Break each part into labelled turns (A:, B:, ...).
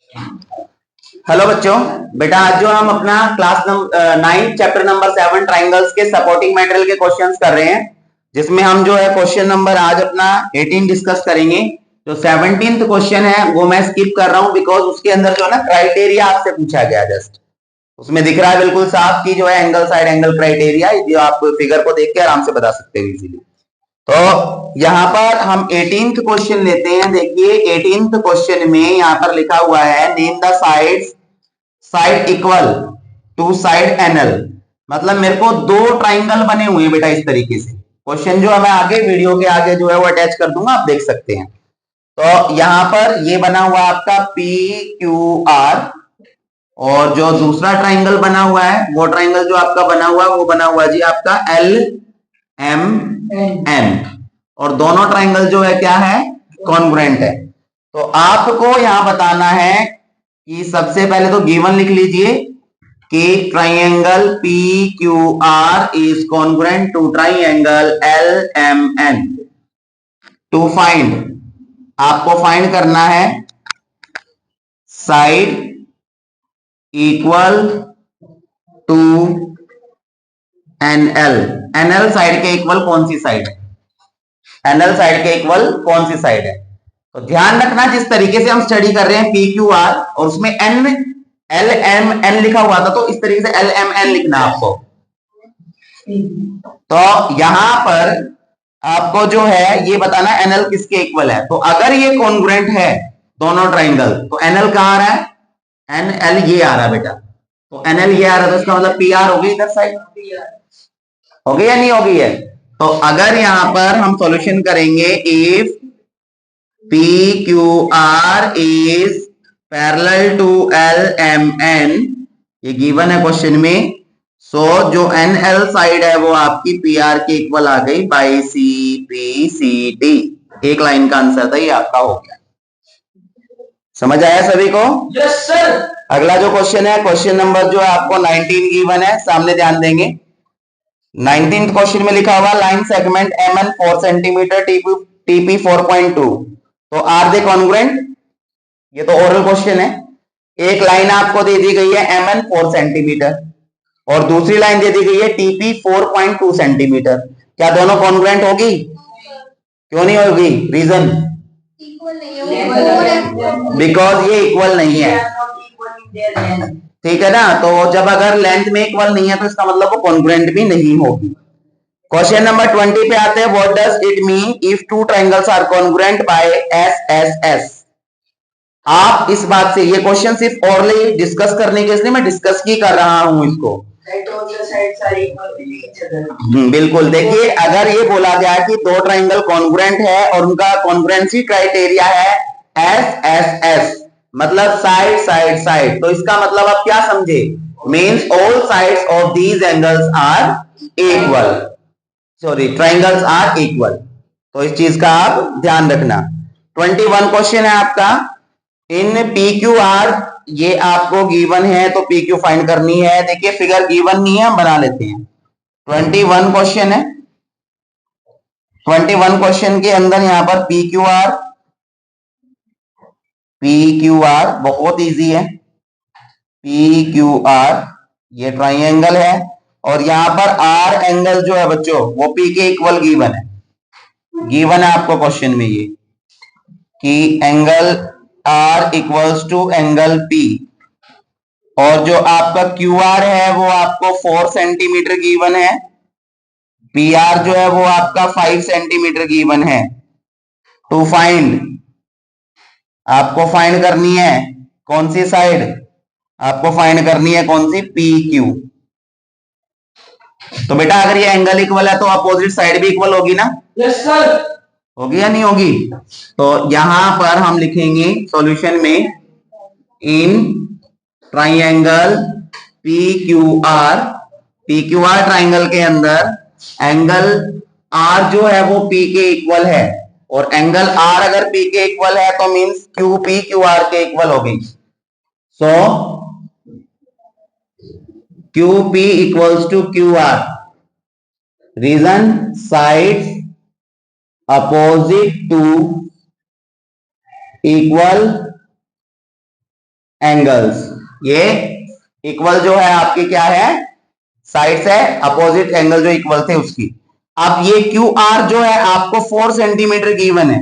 A: Hello बच्चों, बेटा आज जो हम अपना class number 9 chapter number 7 triangles के सपोर्टिंग मटेरियल के क्वेश्चंस कर रहे हैं, जिसमें हम जो है क्वेश्चन नंबर आज अपना 18 डिस्कस करेंगे। जो 17th क्वेश्चन है वो मैं स्किप कर रहा हूं बिकॉज उसके अंदर जो है ना क्राइटेरिया आपसे पूछा गया। जस्ट उसमें दिख रहा है बिल्कुल साफ की जो है एंगल साइड एंगल क्राइटेरिया, जो आप फिगर को देख के आराम से बता सकते हो इजीली। तो यहाँ पर हम 18th क्वेश्चन लेते हैं। देखिए 18th क्वेश्चन में यहाँ पर लिखा हुआ है name the sides side equal to side NL. मतलब मेरे को दो ट्राइंगल बने हुए हैं बेटा इस तरीके से। क्वेश्चन जो है मैं आगे वीडियो के आगे जो है वो अटैच कर दूंगा, आप देख सकते हैं। तो यहाँ पर ये बना हुआ आपका पी क्यू आर, और जो दूसरा ट्राइंगल बना हुआ है वो ट्राइंगल जो आपका बना हुआ है वो बना हुआ है जी आपका एल एम एन, और दोनों ट्राइंगल जो है क्या है, कॉन्ग्रुएंट है। तो आपको यहां बताना है कि सबसे पहले तो गिवन लिख लीजिए कि triangle P Q R is congruent to triangle L M N. To find, आपको फाइंड करना है side equal to NL. NL side के इक्वल कौन सी साइड है, एनएल साइड के इक्वल कौन सी साइड है। तो ध्यान रखना जिस तरीके से हम स्टडी कर रहे हैं पी क्यू आर और उसमें एन एल एम एन लिखा हुआ था, तो इस तरीके से एल एम एन लिखना आपको। तो यहां पर आपको जो है ये बताना एनएल किसके इक्वल है। तो अगर ये कॉन्ग्रुएंट है दोनों ट्राइंगल, तो एनएल कहां आ रहा है, एनएल ये आ रहा है बेटा। तो एनएल ये आ रहा है, तो इसका मतलब पी आर होगी इधर साइड, हो गई या नहीं होगी है। तो अगर यहां पर हम सॉल्यूशन करेंगे if P Q R is parallel to L M N, ये गिवन है क्वेश्चन में। सो जो एन एल साइड है वो आपकी पी आर के इक्वल आ गई by C P C D. एक लाइन का आंसर था ये आपका, हो गया। समझ आया सभी को?
B: Yes sir.
A: अगला जो क्वेश्चन है, क्वेश्चन नंबर जो है आपको 19 गिवन है, सामने ध्यान देंगे। 19th क्वेश्चन में लिखा हुआ line segment M N 4 centimetre TP 4.2, तो आर दे कॉन्ग्रुएंट। ये तो ओरल क्वेश्चन है। एक लाइन आपको दे दी गई है एम एन 4 सेंटीमीटर और दूसरी लाइन दे दी गई है टीपी 4.2 सेंटीमीटर। क्या दोनों कॉन्ग्रुएंट होगी? क्यों नहीं होगी? रीजन, बिकॉज ये इक्वल नहीं है, ठीक है ना। तो जब अगर लेंथ में इक्वल नहीं है तो इसका मतलब वो कॉन्ग्रुएंट भी नहीं होगी। क्वेश्चन नंबर 20 पे आते हैं। What does it mean if two triangles are congruent by S S S. आप इस बात से, ये क्वेश्चन सिर्फ ओरली डिस्कस करने के, इसलिए मैं डिस्कस ही कर रहा हूं इसको। बिल्कुल। देखिए अगर ये बोला गया कि दो ट्राइंगल कॉन्ग्रुएंट है और उनका कॉन्ग्रुएंसी क्राइटेरिया है एस एस एस, मतलब साइड साइड साइड, तो इसका मतलब आप क्या समझे, means all sides of these angles are equal, sorry triangles are equal. तो इस चीज का आप ध्यान रखना। 21 क्वेश्चन है आपका। इन पी क्यू आर, ये आपको गिवन है तो पी क्यू फाइंड करनी है। देखिए फिगर गिवन नहीं है, हम बना लेते हैं। 21 क्वेश्चन है। 21 क्वेश्चन के अंदर यहां पर पी क्यू आर बहुत इजी है। पी क्यू आर ये ट्राइंगल है और यहां पर आर एंगल जो है बच्चों वो पी के इक्वल गिवन है। गिवन है आपको क्वेश्चन में ये कि angle R equals to angle P, और जो आपका क्यू आर है वो आपको 4 सेंटीमीटर गिवन है। पी आर जो है वो आपका 5 सेंटीमीटर गिवन है। टू फाइंड, आपको फाइंड करनी है कौन सी साइड, आपको फाइंड करनी है कौन सी, पी क्यू। तो बेटा अगर ये एंगल इक्वल है तो अपोजिट साइड भी इक्वल होगी ना?
B: Yes sir.
A: होगी या नहीं होगी? तो यहां पर हम लिखेंगे सॉल्यूशन में in triangle P Q are, P Q R triangle के अंदर एंगल आर जो है वो पी के इक्वल है, और एंगल आर अगर पी के इक्वल है तो means Q P Q R के इक्वल होगी। So Q P equals to Q R. Reason, sides opposite to equal angles. ये इक्वल जो है आपकी क्या है, साइड्स है, अपोजिट एंगल जो इक्वल थे उसकी। अब ये क्यू आर जो है आपको 4 सेंटीमीटर गिवन है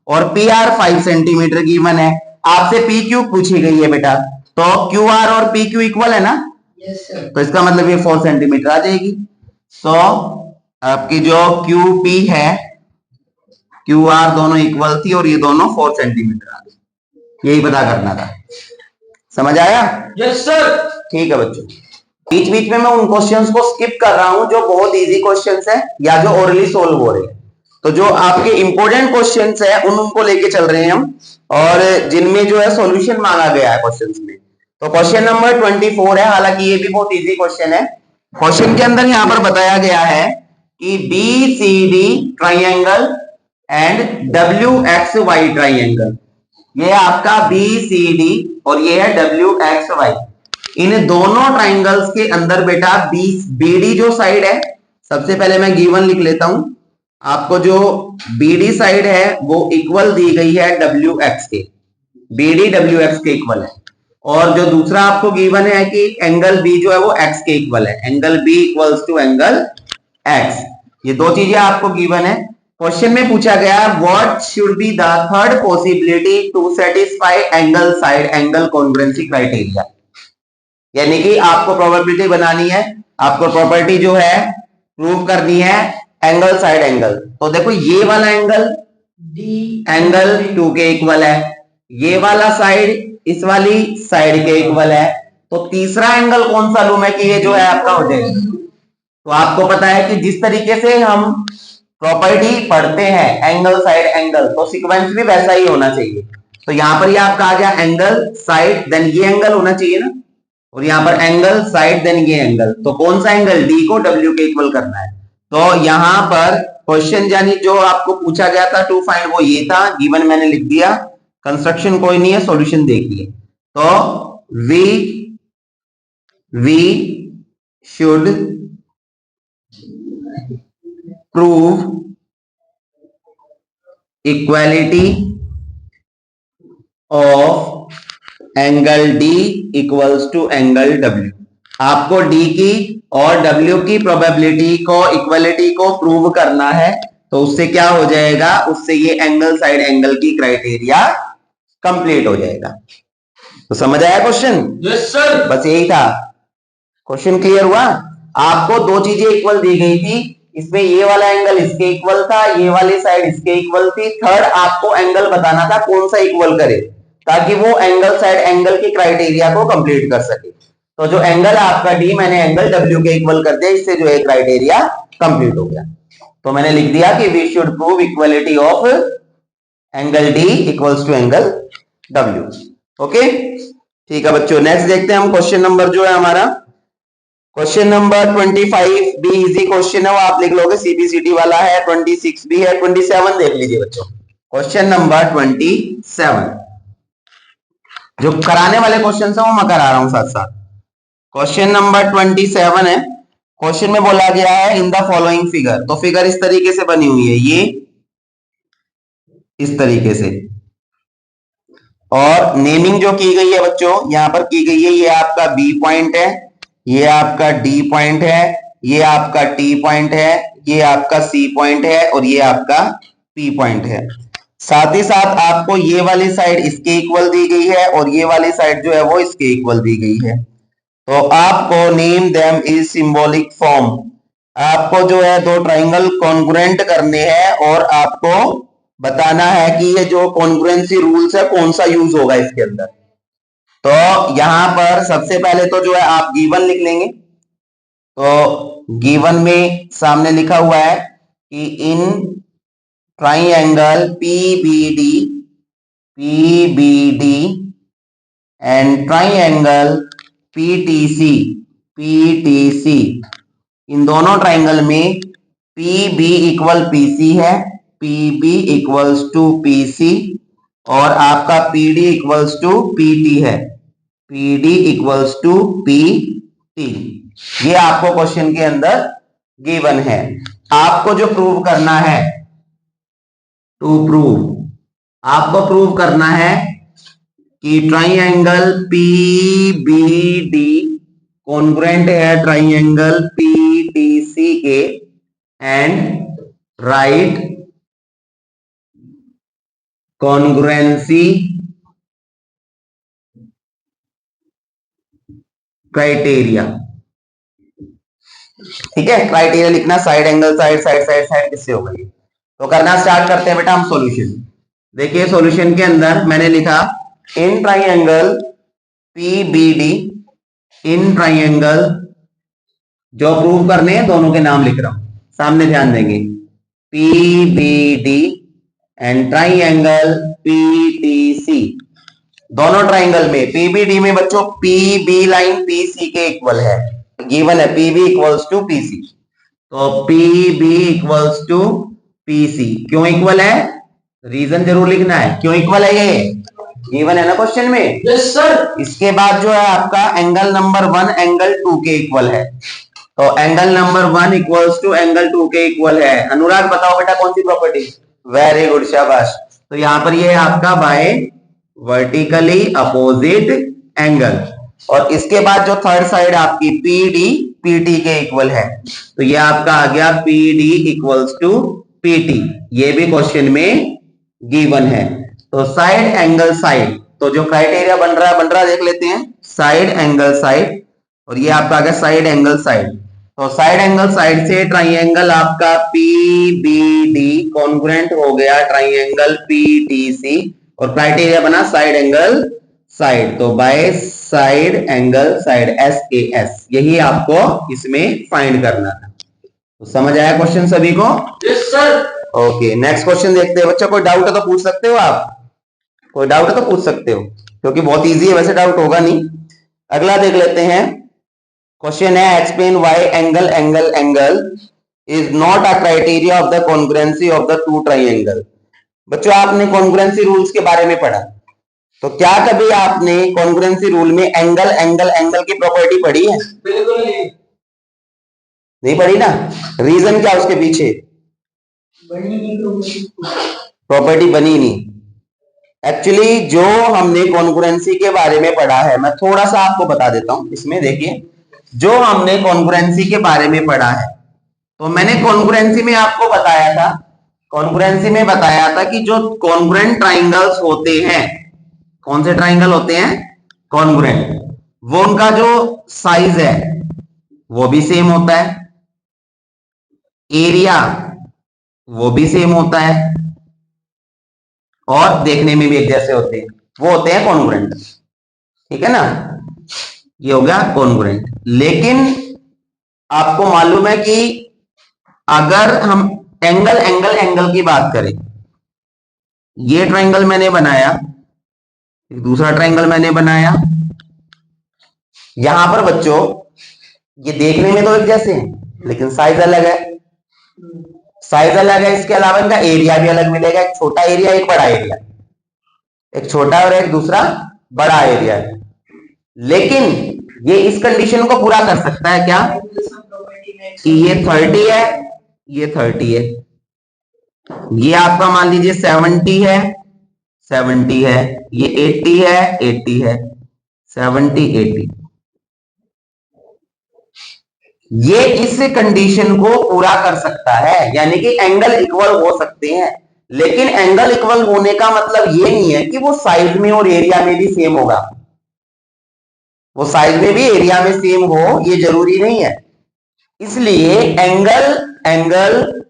A: और पी आर 5 सेंटीमीटर गिवन है। आपसे पी क्यू पूछी गई है बेटा, तो क्यू आर और पी क्यू इक्वल है ना?
B: Yes sir.
A: तो इसका मतलब ये 4 सेंटीमीटर आ जाएगी। तो आपकी जो क्यू पी है, क्यू आर दोनों इक्वल थी और ये दोनों 4 सेंटीमीटर आ गई। यही पता करना था। समझ आया?
B: Yes sir. ठीक है
A: बच्चों, बीच बीच में मैं उन क्वेश्चंस को स्किप कर रहा हूं जो बहुत इजी क्वेश्चंस है या जो ओरली सोल्व हो रहे हैं। तो जो आपके इंपॉर्टेंट क्वेश्चंस है उनको लेके चल रहे हैं हम, और जिनमें जो है सॉल्यूशन मांगा गया है क्वेश्चंस में। तो क्वेश्चन नंबर 24 है, हालांकि ये भी बहुत इजी क्वेश्चन है। क्वेश्चन के अंदर यहां पर बताया गया है कि B C D triangle and W X Y triangle, ये आपका बी सी डी और ये है डब्ल्यू एक्स वाई। इन दोनों ट्राइंगल्स के अंदर बेटा बीडी जो साइड है, सबसे पहले मैं गिवन लिख लेता हूं आपको। जो बीडी साइड है वो इक्वल दी गई है डब्ल्यू एक्स के, बीडी डब्ल्यू एक्स के इक्वल है। और जो दूसरा आपको गिवन है कि एंगल बी जो है वो एक्स के इक्वल है, angle B equals to angle X. ये दो चीजें आपको गिवन है। क्वेश्चन में पूछा गया what should be the third possibility to satisfy angle side angle congruency criteria. यानी कि आपको प्रोबेबिलिटी बनानी है, आपको प्रॉपर्टी जो है प्रूव करनी है एंगल साइड एंगल। तो देखो ये वाला एंगल डी एंगल 2 के इक्वल है, ये वाला साइड इस वाली साइड के इक्वल है। तो तीसरा एंगल कौन सा लूं मैं कि ये जो है आपका हो जाएगा। तो आपको पता है कि जिस तरीके से हम प्रॉपर्टी पढ़ते हैं एंगल साइड एंगल, तो सीक्वेंस भी वैसा ही होना चाहिए। तो यहां पर ये आपका आ गया एंगल साइड, देन ये एंगल होना चाहिए ना, और यहां पर एंगल साइड देन ये एंगल। तो कौन सा एंगल, डी को डब्ल्यू के इक्वल करना है। तो यहां पर क्वेश्चन यानी जो आपको पूछा गया था टू फाइंड वो ये था, गिवन मैंने लिख दिया, कंस्ट्रक्शन कोई नहीं है, सॉल्यूशन देखिए। तो we should prove equality of angle D equals to angle W. आपको डी की और डब्ल्यू की प्रोबेबिलिटी को, इक्वालिटी को प्रूव करना है। तो उससे क्या हो जाएगा, उससे ये एंगल साइड एंगल की क्राइटेरिया कंप्लीट हो जाएगा। तो समझ आया क्वेश्चन?
B: Yes sir.
A: बस यही था। क्वेश्चन क्लियर हुआ? आपको दो चीजें इक्वल दी गई थी, इसमें ये वाला एंगल इसके इक्वल था, ये वाली साइड इसके इक्वल थी। थर्ड आपको एंगल बताना था कौन सा इक्वल करे, ताकि वो एंगल साइड एंगल की क्राइटेरिया को कंप्लीट कर सके। तो जो एंगल आपका डी, मैंने एंगल डब्ल्यू के इक्वल कर दिया, इससे जो है क्राइटेरिया कंप्लीट हो गया। तो मैंने लिख दिया कि we should prove equality of angle D equals to angle W. Okay, ठीक है बच्चों, नेक्स्ट देखते हैं हम क्वेश्चन नंबर जो है हमारा, क्वेश्चन नंबर 25 भी इजी क्वेश्चन है, वो आप लिख लोगे, सीबीसीटी वाला है। 26 भी है, 27 देख लीजिए बच्चों। क्वेश्चन नंबर 27 जो कराने वाले क्वेश्चन है वो मैं करा रहा हूं साथ साथ। क्वेश्चन नंबर 27 है। क्वेश्चन में बोला गया है इन द फॉलोइंग फिगर। तो फिगर इस तरीके से बनी हुई है, ये इस तरीके से, और नेमिंग जो की गई है बच्चों यहां पर की गई है, ये आपका बी पॉइंट है, ये आपका डी पॉइंट है, ये आपका टी पॉइंट है, ये आपका सी पॉइंट है और ये आपका पी पॉइंट है। साथ ही साथ आपको ये वाली साइड इसके इक्वल दी गई है और ये वाली साइड जो है वो इसके इक्वल दी गई है। तो आपको name them is symbolic form, आपको जो है दो ट्राइंगल कॉन्ग्रुएंट करने हैं और आपको बताना है कि ये जो कॉन्ग्रुएंसी रूल्स है कौन सा यूज होगा इसके अंदर। तो यहां पर सबसे पहले तो जो है आप गिवन लिख लेंगे। तो गिवन में सामने लिखा हुआ है कि in triangle PBD and triangle PTC, इन दोनों ट्राइंगल में पीबी इक्वल पीसी है, पीबी इक्वल्स टू पीसी और आपका पीडी इक्वल्स टू पीटी है, पीडी इक्वल्स टू पीटी। ये आपको क्वेश्चन के अंदर गिवन है। आपको जो प्रूव करना है, टू प्रूव, आपको प्रूव करना है कि ट्राइंगल पीबीडी कॉन्ग्रुएंट है ट्राइंगल पीडीसी के, एंड राइट कॉन्ग्रुएंसी क्राइटेरिया। ठीक है, क्राइटेरिया लिखना, side angle side side side side किससे होगा ये। तो करना स्टार्ट करते हैं बेटा हम सॉल्यूशन। देखिए सॉल्यूशन के अंदर मैंने लिखा इन ट्राइंगल पीबीडी, इन ट्राइंगल, जो प्रूव करने हैं दोनों के नाम लिख रहा हूं, सामने ध्यान देंगे, पीबीडी एंड ट्राइंगल पीटीसी। दोनों ट्राइंगल में पीबीडी में बच्चों पीबी लाइन पीसी के इक्वल है, गिवन है पीबी इक्वल्स टू पीसी। तो पीबी इक्वल्स टू पीसी, क्यों इक्वल है, रीजन जरूर लिखना है, क्यों इक्वल है ये गिवन है ना क्वेश्चन में।
B: Yes sir.
A: इसके बाद जो है आपका एंगल नंबर 1 एंगल 2 के इक्वल है, तो angle number 1 equals to angle 2 के इक्वल है। अनुराग बताओ बेटा कौन सी प्रॉपर्टी, वेरी गुड शाबाश। तो यहां पर ये आपका बाय वर्टिकली अपोजिट एंगल, और इसके बाद जो थर्ड साइड आपकी पीडी पीटी के इक्वल है, तो ये आपका आ गया पीडी इक्वल्स टू पीटी, ये भी क्वेश्चन में गिवन है। तो साइड एंगल साइड, तो जो क्राइटेरिया बन रहा है देख लेते हैं, साइड एंगल साइड, और ये आपका आ गया साइड एंगल साइड। तो साइड एंगल साइड से ट्राइंगल आपका पीबीडी कॉन्ग्रुएंट हो गया ट्राइंगल पीटीसी, और क्राइटेरिया बना साइड एंगल साइड, तो by side angle side SAS, यही आपको इसमें फाइंड करना था। तो समझ आया क्वेश्चन सभी को।
B: Yes sir.
A: Okay next question देखते हैं बच्चों, कोई डाउट है तो पूछ सकते हो आप, कोई डाउट है तो पूछ सकते हो, क्योंकि बहुत इजी है, वैसे डाउट होगा नहीं। अगला देख लेते हैं, क्वेश्चन है explain why angle angle angle is not a criteria of the congruency of the two triangle. बच्चों आपने कॉन्ग्रुएंसी रूल्स के बारे में पढ़ा, तो क्या कभी आपने कॉन्ग्रुएंसी रूल में एंगल एंगल एंगल की प्रॉपर्टी पढ़ी है?
B: बिल्कुल
A: नहीं पढ़ी ना। रीजन क्या उसके पीछे, प्रॉपर्टी बनी नहीं। एक्चुअली जो हमने कॉन्ग्रुएंसी के बारे में पढ़ा है, मैं थोड़ा सा आपको बता देता हूं इसमें। देखिए जो हमने कॉन्ग्रुएंसी के बारे में पढ़ा है, तो मैंने कॉन्ग्रुएंसी में आपको बताया था, कॉन्ग्रुएंसी में बताया था कि जो कॉन्ग्रुएंट ट्राइंगल्स होते हैं, कौन से ट्राइंगल होते हैं कॉन्ग्रुएंट, वो उनका जो साइज है वो भी सेम होता है, एरिया वो भी सेम होता है, और देखने में भी एक जैसे होते हैं, वो होते हैं कॉन्ग्रुएंट। ठीक है ना, ये हो गया कॉन्ग्रुएंट। लेकिन आपको मालूम है कि अगर हम एंगल एंगल एंगल की बात करें, ये ट्राइंगल मैंने बनाया, एक दूसरा ट्राइंगल मैंने बनाया, यहां पर बच्चों ये देखने में तो एक जैसे हैं लेकिन साइज अलग है, साइज अलग है, इसके अलावा इनका एरिया भी अलग मिलेगा, एक छोटा एरिया एक बड़ा एरिया, एक छोटा और एक दूसरा बड़ा एरिया है। लेकिन ये इस कंडीशन को पूरा कर सकता है क्या, कि ये 30 है, ये 30 है, ये आपका मान लीजिए 70 है, 70 है, ये 80 है, 80 है, 70 80, ये इस कंडीशन को पूरा कर सकता है, यानी कि एंगल इक्वल हो सकते हैं। लेकिन एंगल इक्वल होने का मतलब ये नहीं है कि वो साइज में और एरिया में भी सेम होगा, वो साइज में भी एरिया में सेम हो ये जरूरी नहीं है। इसलिए एंगल एंगल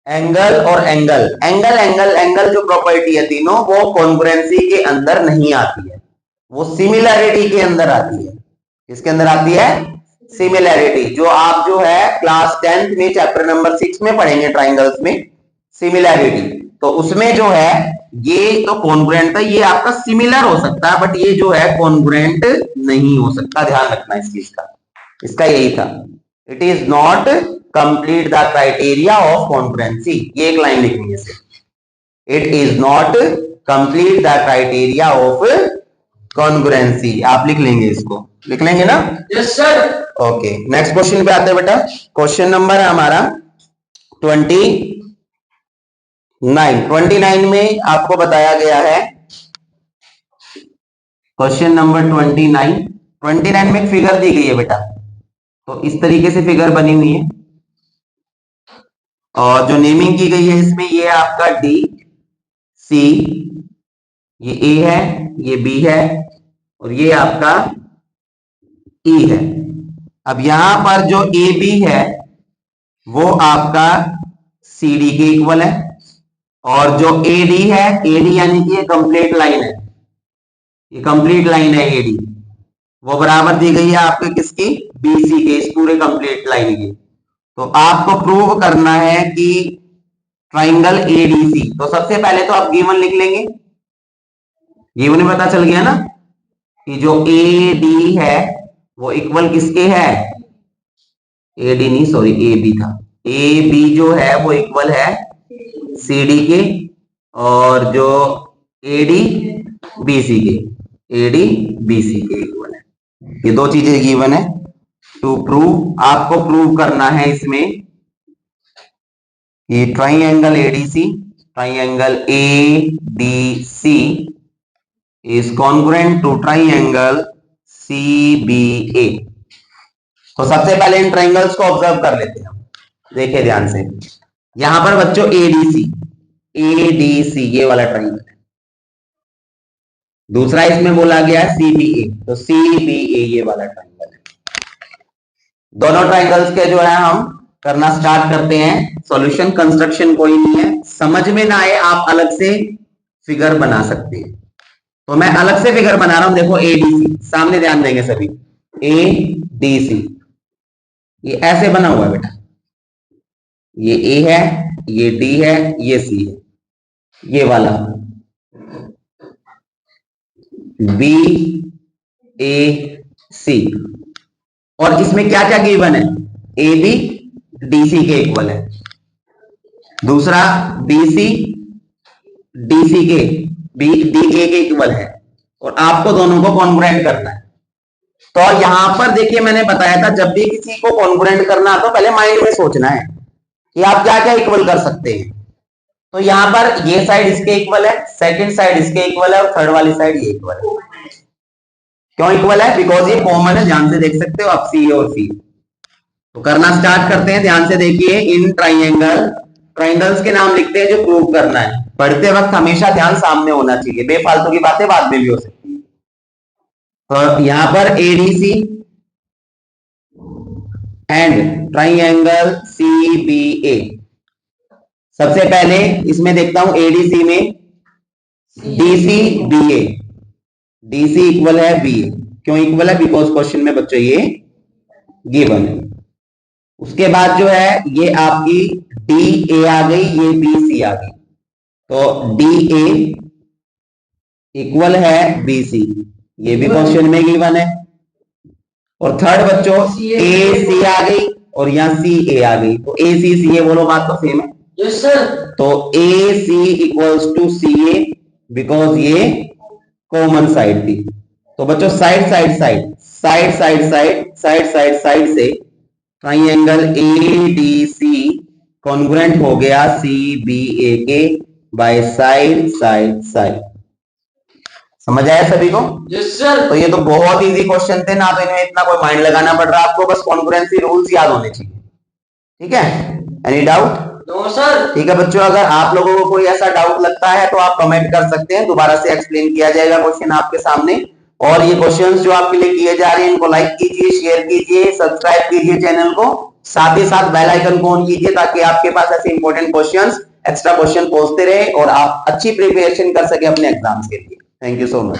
A: एंगल और एंगल एंगल एंगल एंगल जो प्रॉपर्टी है तीनों, वो कॉन्ग्रुएंसी के अंदर नहीं आती है, वो सिमिलैरिटी के अंदर आती है। किसके अंदर आती है, सिमिलैरिटी, जो आप जो है क्लास 10th में चैप्टर नंबर 6 में पढ़ेंगे ट्राइंगल्स में सिमिलैरिटी, तो उसमें जो है ये तो कॉन्ग्रुएंट था, ये आपका सिमिलर हो सकता है, बट ये जो है कॉन्ग्रुएंट नहीं हो सकता, ध्यान रखना इस चीज का, इसका यही था, it is not complete the criteria of congruency, ये एक लाइन लिखनी है, it is not complete the criteria of congruency, आप लिख लेंगे, इसको लिख लेंगे ना।
B: Yes sir.
A: Okay next question पे आते हैं बेटा, क्वेश्चन नंबर है हमारा 29 में आपको बताया गया है क्वेश्चन नंबर 29 में एक फिगर दी गई है बेटा, तो इस तरीके से फिगर बनी हुई है और जो नेमिंग की गई है इसमें ये आपका डी सी, ये ए है, ये बी है और ये आपका ई है। अब यहां पर जो ए बी है वो आपका सी डी के इक्वल है और जो ए डी है, ए डी यानी कि ये कंप्लीट लाइन है, ये कंप्लीट लाइन है एडी, वो बराबर दी गई है आपके किसकी, बीसी के, इस पूरे कंप्लीट लाइन की। तो आपको प्रूव करना है कि ट्राइंगल एडीसी, तो सबसे पहले तो आप गिवन लिख लेंगे, गिवन में पता चल गया ना कि जो ए डी है वो इक्वल किसके है, ए डी नहीं सॉरी ए बी था, ए बी जो है वो इक्वल है सी डी के और जो ए डी बी सी के, ए डी बी सी के इक्वल है। ये दो चीजें गिवन है। टू प्रूव, आपको प्रूव करना है इसमें कि triangle ADC, triangle A D C is congruent to triangle C B A. तो सबसे पहले इन ट्राइंगल्स को ऑब्जर्व कर लेते हैं, देखिए ध्यान से। यहां पर बच्चों एडीसी ये वाला ट्राइंगल है, दूसरा इसमें बोला गया है सीबीए, तो सीबीए ये वाला ट्राइंगल है। दोनों ट्राइंगल्स के जो है हम करना स्टार्ट करते हैं। सॉल्यूशन कंस्ट्रक्शन कोई नहीं है, समझ में ना आए आप अलग से फिगर बना सकते हैं। तो मैं अलग से फिगर बना रहा हूं, देखो एडीसी, सामने ध्यान देंगे सभी, एडीसी ये ऐसे बना हुआ है बेटा, ये ए है, ये डी है, ये सी है, ये वाला बी ए सी, और इसमें क्या क्या गिवन है, ए बी डी सी के इक्वल है, दूसरा बी सी डी सी के बी डी ए के इक्वल है, और आपको दोनों को कॉन्ग्रुएंट करना है। तो यहां पर देखिए मैंने बताया था जब भी किसी को कॉन्ग्रुएंट करना तो पहले माइंड में सोचना है कि आप क्या क्या इक्वल कर सकते हैं। तो यहां पर ये साइड इसके इक्वल है, सेकंड साइड इसके इक्वल है और थर्ड वाली साइड ये इक्वल है। क्यों इक्वल है, बिकॉज ये कॉमन है, ध्यान से देख सकते हो आप, सी और सी। तो करना स्टार्ट करते हैं, ध्यान से देखिए। इन ट्राइंगल्स के नाम लिखते हैं जो प्रूव करना है। पढ़ते वक्त हमेशा ध्यान सामने होना चाहिए, बेफालतू की बातें बाद में भी हो सकती है। तो यहां पर एडीसी एंड ट्राइंगल सीबीए। सबसे पहले इसमें देखता हूं एडीसी में डीसी बीए, डीसी इक्वल है बीए। क्यों इक्वल है, बिकॉज क्वेश्चन में बच्चों ये गिवन है। उसके बाद जो है ये आपकी डी ए आ गई, ये बी सी आ गई, तो डी ए इक्वल है बी सी, ये भी क्वेश्चन में गिवन है। और थर्ड बच्चों ए सी आ गई और यहाँ सी ए आ गई, तो ए सी सी ए बोलो, बात तो सेम है।
B: Yes sir.
A: तो A C equals to C A, because ये कॉमन साइड थी। तो बच्चों side side side side side side side side side से ट्राइंगल एडीसी कॉन्ग्रुएंट हो गया सीबीए के बाय साइड साइड साइड। समझ आया सभी को?
B: Yes sir.
A: तो ये तो बहुत इजी क्वेश्चन थे ना, तो इनमें इतना कोई माइंड लगाना पड़ रहा है आपको, बस कॉन्ग्रुएंसी रूल्स याद होने चाहिए। ठीक है, एनी डाउट?
B: No sir.
A: ठीक है बच्चों, अगर आप लोगों को कोई ऐसा डाउट लगता है तो आप कमेंट कर सकते हैं, दोबारा से एक्सप्लेन किया जाएगा क्वेश्चन आपके सामने। और ये क्वेश्चंस जो आपके लिए किए जा रहे हैं इनको लाइक कीजिए, शेयर कीजिए, सब्सक्राइब कीजिए चैनल को, साथ ही साथ बेल आइकन को ऑन कीजिए ताकि आपके पास ऐसे इंपॉर्टेंट क्वेश्चंस, एक्स्ट्रा क्वेश्चन पहुंचते रहे और आप अच्छी प्रिपरेशन कर सके अपने एग्जाम्स के लिए। Thank you so much.